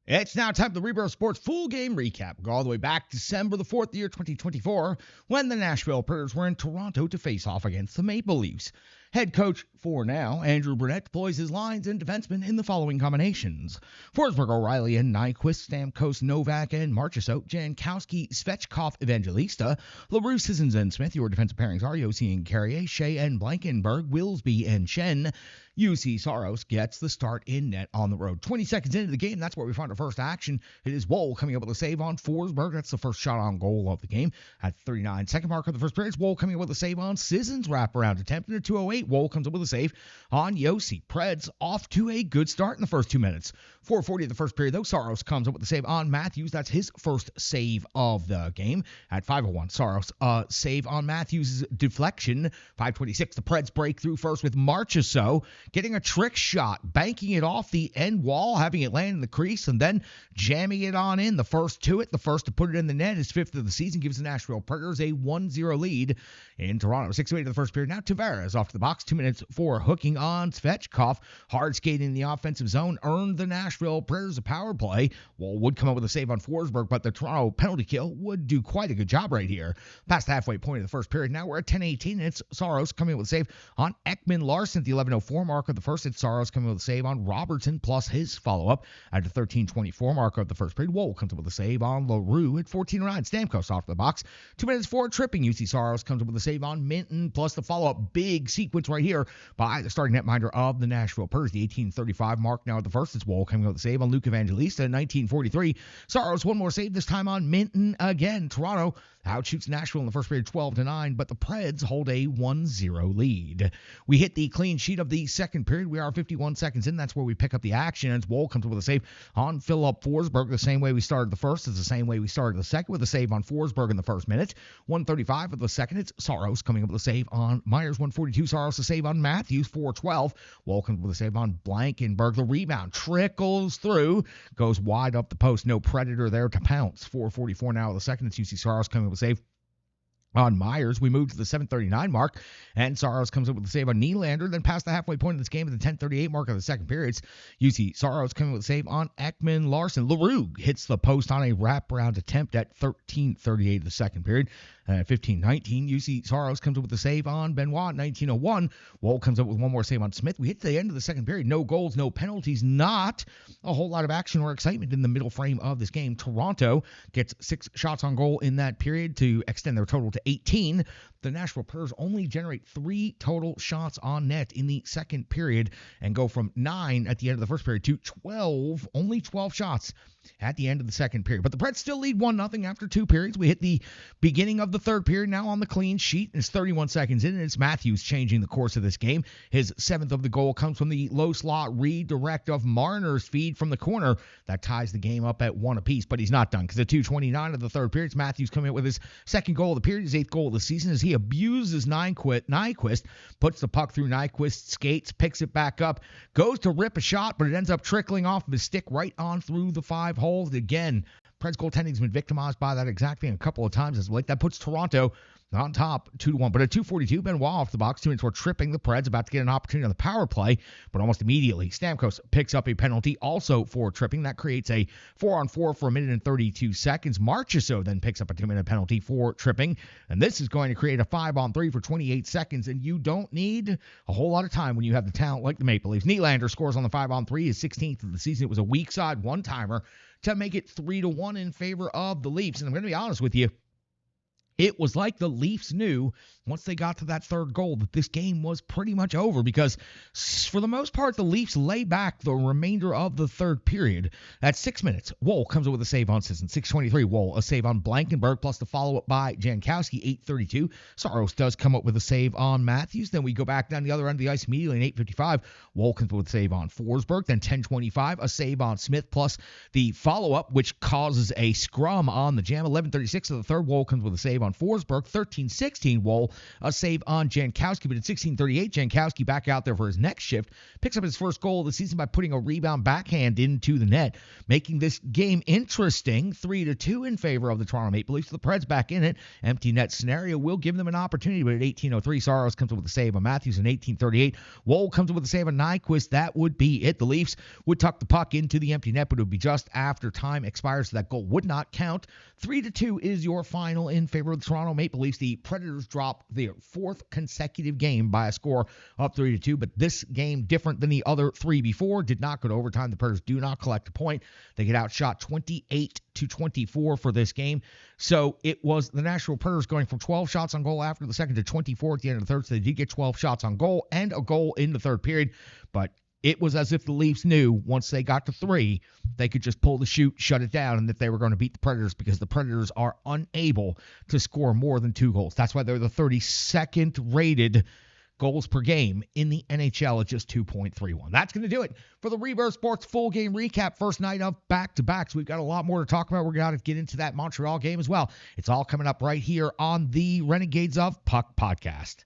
It's now time for the Rebirth Sports full game recap. Go all the way back December the 4th, year 2024, when the Nashville Predators were in Toronto to face off against the Maple Leafs. Head coach for now, Andrew Brunette, deploys his lines and defensemen in the following combinations: Forsberg, O'Reilly, and Nyquist, Stamkos, Novak, and Marchessault, Jankowski, Svechkov, Evangelista, LaRue, Sissons, and Smith. Your defensive pairings are Yossi and Carrier, Shea and Blankenberg, Willsby and Chen. UC Saros gets the start in net on the road. 20 seconds into the game, that's where we find our first action. It is Woll coming up with a save on Forsberg. That's the first shot on goal of the game. At 39-second mark of the first period, it's Woll coming up with a save on Sissons' wraparound attempt. And at 2:08, Woll comes up with a save on Yossi. Preds off to a good start in the first 2 minutes. 4:40 of the first period, though, Saros comes up with a save on Matthews. That's his first save of the game. At 5:01, Saros save on Matthews' deflection. 5:26, the Preds break through first with Marchessault getting a trick shot, banking it off the end wall, having it land in the crease, and then jamming it on in. The first to it, the first to put it in the net, his fifth of the season, gives the Nashville Predators a 1-0 lead in Toronto. 6:08 of the first period. Now Tavares off to the box. 2 minutes for hooking on Svechkov. Hard skating in the offensive zone earned the Nashville Predators a power play. Woll would come up with a save on Forsberg, but the Toronto penalty kill would do quite a good job right here. Past the halfway point of the first period. Now we're at 10:18, and it's Saros coming up with a save on Ekman-Larsson at the 11:04 mark of the first. It's Saros coming with a save on Robertson plus his follow-up. At the 13:24 mark of the first period, Woll comes up with a save on LaRue. At 14:09, Stamkos off the box. 2 minutes for tripping. UC Saros comes up with a save on Minton plus the follow-up. Big sequence right here by the starting netminder of the Nashville Predators. The 18:35 mark now at the first. It's Woll coming up with a save on Luke Evangelista. At 19:43, Saros one more save, this time on Minton again. Toronto outshoots Nashville in the first period 12-9, but the Preds hold a 1-0 lead. We hit the clean sheet of the second period. We are 51 seconds in. That's where we pick up the action. And Woll comes up with a save on Philip Forsberg. The same way we started the first is the same way we started the second, with a save on Forsberg in the first minute. 1:35 of the second. It's Saros coming up with a save on Myers. 1:42. Saros a save on Matthews. 4:12. Woll comes with a save on Blankenberg. The rebound trickles through, goes wide up the post. No Predator there to pounce. 4:44 now of the second. It's UC Saros coming up with a save on Myers. We move to the 7:39 mark, and Saros comes up with a save on Nylander. Then past the halfway point of this game at the 10:38 mark of the second period, UC Saros coming with a save on Ekman-Larsson. LaRue hits the post on a wraparound attempt at 13:38 of the second period. At 15:19, UC Saros comes up with a save on Benoit. 19:01, Woll comes up with one more save on Smith. We hit the end of the second period. No goals, no penalties, not a whole lot of action or excitement in the middle frame of this game. Toronto gets 6 shots on goal in that period to extend their total to 18. The Nashville Predators only generate 3 total shots on net in the second period and go from 9 at the end of the first period to 12, only 12 shots at the end of the second period. But the Preds still lead 1-0 after 2 periods. We hit the beginning of the third period now on the clean sheet. It's 31 seconds in, and it's Matthews changing the course of this game. His 7th of the goal comes from the low slot redirect of Marner's feed from the corner. That ties the game up at 1 apiece, but he's not done, because at 2:29 of the third period, it's Matthews coming up with his 2nd goal of the period, his 8th goal of the season, as he abuses Nyquist, puts the puck through Nyquist, skates, picks it back up, goes to rip a shot, but it ends up trickling off of his stick right on through the 5 holes. Again, Preds goaltending's been victimized by that exact thing a couple of times as late. That puts Toronto on top 2-1. But at 2:42, Benoit off the box. 2 minutes for tripping. The Preds about to get an opportunity on the power play, but almost immediately Stamkos picks up a penalty also for tripping. That creates a 4-on-4 for 1 minute and 32 seconds. Marchessault then picks up a 2-minute penalty for tripping, and this is going to create a 5-on-3 for 28 seconds, and you don't need a whole lot of time when you have the talent like the Maple Leafs. Nylander scores on the 5-on-3, his 16th of the season. It was a weak side one-timer to make it 3-1 in favor of the Leafs. And I'm going to be honest with you, it was like the Leafs knew once they got to that third goal that this game was pretty much over, because for the most part, the Leafs lay back the remainder of the third period. At 6 minutes, Woll comes up with a save on Sissons. 6:23, Woll a save on Blankenberg plus the follow-up by Jankowski. 8:32, Saros does come up with a save on Matthews. Then we go back down the other end of the ice immediately in 8:55. Woll comes up with a save on Forsberg. Then 10:25, a save on Smith plus the follow-up, which causes a scrum on the jam. 11:36 of the third, Woll comes with a save on Forsberg. 13-16, Woll a save on Jankowski, but at 16:38, Jankowski back out there for his next shift. Picks up his first goal of the season by putting a rebound backhand into the net, making this game interesting. 3-2 in favor of the Toronto Maple Leafs. The Preds back in it. Empty net scenario will give them an opportunity, but at 18:03, Saros comes up with a save on Matthews. And 18:38, Woll comes up with a save on Nyquist. That would be it. The Leafs would tuck the puck into the empty net, but it would be just after time expires, so that goal would not count. 3-2 is your final in favor of the Toronto Maple Leafs. The Predators drop their fourth consecutive game by a score of 3-2, but this game, different than the other three before, did not go to overtime. The Predators do not collect a point. They get outshot 28-24 for this game. So it was the Nashville Predators going from 12 shots on goal after the second to 24 at the end of the third. So they did get 12 shots on goal and a goal in the third period, but it was as if the Leafs knew once they got to 3, they could just pull the chute, shut it down, and that they were going to beat the Predators, because the Predators are unable to score more than 2 goals. That's why they're the 32nd rated goals per game in the NHL at just 2.31. That's going to do it for the Reverse Sports full game recap. First night of back-to-backs. We've got a lot more to talk about. We're going to get into that Montreal game as well. It's all coming up right here on the Renegades of Puck podcast.